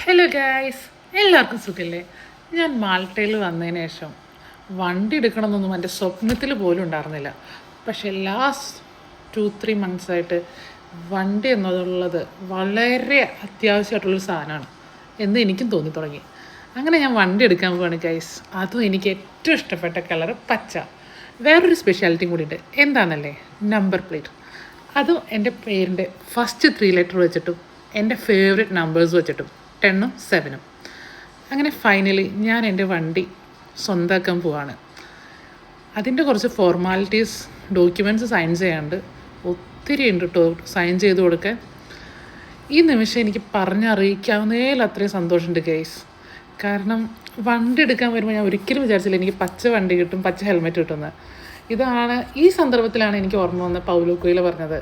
Hello guys, എല്ലാവർക്കും സുഖല്ലേ? ഞാൻ മാൾട്ടയിൽ വന്നതിന് ശേഷം വണ്ടി എടുക്കണമെന്നൊന്നും എൻ്റെ സ്വപ്നത്തിൽ പോലും ഉണ്ടായിരുന്നില്ല. പക്ഷേ ലാസ്റ്റ് 2-3 മന്ത്സായിട്ട് വണ്ടി എന്നുള്ളത് വളരെ അത്യാവശ്യമായിട്ടുള്ളൊരു സാധനമാണ് എന്ന് എനിക്കും തോന്നി തുടങ്ങി. അങ്ങനെ ഞാൻ വണ്ടി എടുക്കാൻ പോവാണ് ഗൈസ്. അതും എനിക്ക് ഏറ്റവും ഇഷ്ടപ്പെട്ട കളർ പച്ച. വേറൊരു സ്പെഷ്യാലിറ്റിയും കൂടി ഉണ്ട്. എന്താണെന്നല്ലേ? Number plate. അതും എൻ്റെ പേരിൻ്റെ ഫസ്റ്റ് 3 ലെറ്റർ വെച്ചിട്ടും എൻ്റെ ഫേവറേറ്റ് നമ്പേഴ്സ് വെച്ചിട്ടും 10ഉം 7ഉം. അങ്ങനെ ഫൈനലി ഞാൻ എൻ്റെ വണ്ടി സ്വന്തമാക്കാൻ പോവാണ്. അതിൻ്റെ കുറച്ച് ഫോർമാലിറ്റീസ്, ഡോക്യുമെൻറ്റ്സ് സൈൻ ചെയ്യാണ്ട് ഒത്തിരി ഉണ്ട് കേട്ടോ സൈൻ ചെയ്ത് കൊടുക്കാൻ. ഈ നിമിഷം എനിക്ക് പറഞ്ഞറിയിക്കാവുന്നതിൽ അത്രയും സന്തോഷമുണ്ട് ഗൈസ്. കാരണം വണ്ടി എടുക്കാൻ വരുമ്പോൾ ഞാൻ ഒരിക്കലും വിചാരിച്ചില്ല എനിക്ക് പച്ച വണ്ടി കിട്ടും, പച്ച ഹെൽമെറ്റ് കിട്ടുന്നത്. ഇതാണ് ഈ സന്ദർഭത്തിലാണ് എനിക്ക് ഓർമ്മ വന്ന പൗലോ കൊയ്ലോ പറഞ്ഞത്,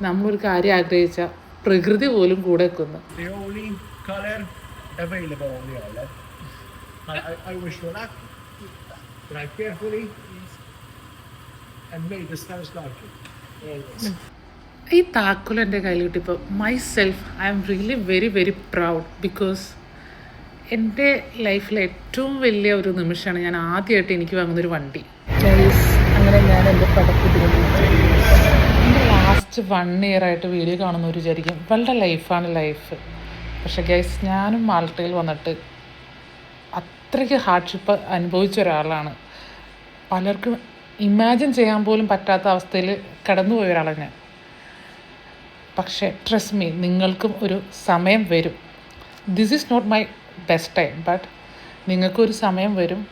നമ്മളൊരു കാര്യം ആഗ്രഹിച്ച പ്രകൃതി പോലും കൂടെ വെക്കുന്നു. Colour available on the island. I wish you luck. Drive carefully and make the stars like it. Always. ഈ താക്കോൽ എൻ്റെ കയ്യിൽ കിട്ടിയപ്പോൾ myself I am really very very proud. Because എൻ്റെ ലൈഫിലെ ഏറ്റവും വലിയ ഒരു നിമിഷമാണ് ഞാൻ ആദ്യമായിട്ട് എനിക്ക് വാങ്ങുന്നൊരു വണ്ടി. അങ്ങനെ ഞാൻ എൻ്റെ എൻ്റെ ലാസ്റ്റ് 1 year ആയിട്ട് വീഡിയോ കാണുന്നവർ വിചാരിക്കും വളരെ ലൈഫാണ് ലൈഫ്. പക്ഷേ ഗൈസ്, ഞാനും മാൾട്ടയിൽ വന്നിട്ട് അത്രയ്ക്ക് ഹാർഡ്ഷിപ്പ് അനുഭവിച്ച ഒരാളാണ്. പലർക്കും ഇമാജിൻ ചെയ്യാൻ പോലും പറ്റാത്ത അവസ്ഥയിൽ കടന്നുപോയ ഒരാളാണ് ഞാൻ. പക്ഷേ ട്രസ്റ്റ് മീ, നിങ്ങൾക്കും ഒരു സമയം വരും. This is not my best time, but നിങ്ങൾക്കൊരു സമയം വരും.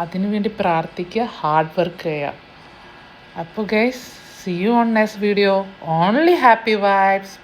അതിനു വേണ്ടി പ്രാർത്ഥിക്കുക, ഹാർഡ് വർക്ക് ചെയ്യുക. അപ്പോൾ guys, see you on next video. Only happy vibes.